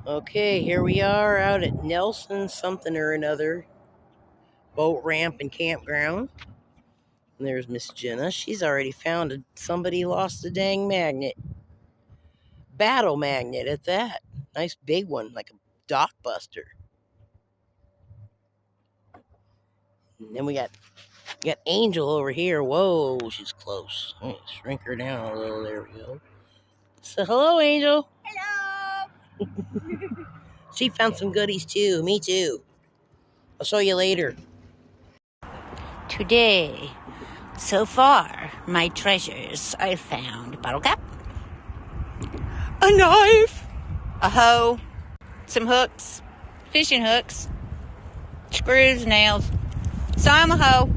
Okay, here we are out at Nelson something or another boat ramp and campground. And there's Miss Jenna. She's already found somebody lost a dang magnet. Battle magnet at that. Nice big one, like a dock buster. And then we got Angel over here. Whoa, she's close. Let me shrink her down a little. There we go. So hello, Angel. Hello. She found some goodies too. Me too. I'll show you later. Today, so far, my treasures I found bottle cap, a knife, a hoe, some hooks, fishing hooks, screws, nails. So I'm a hoe.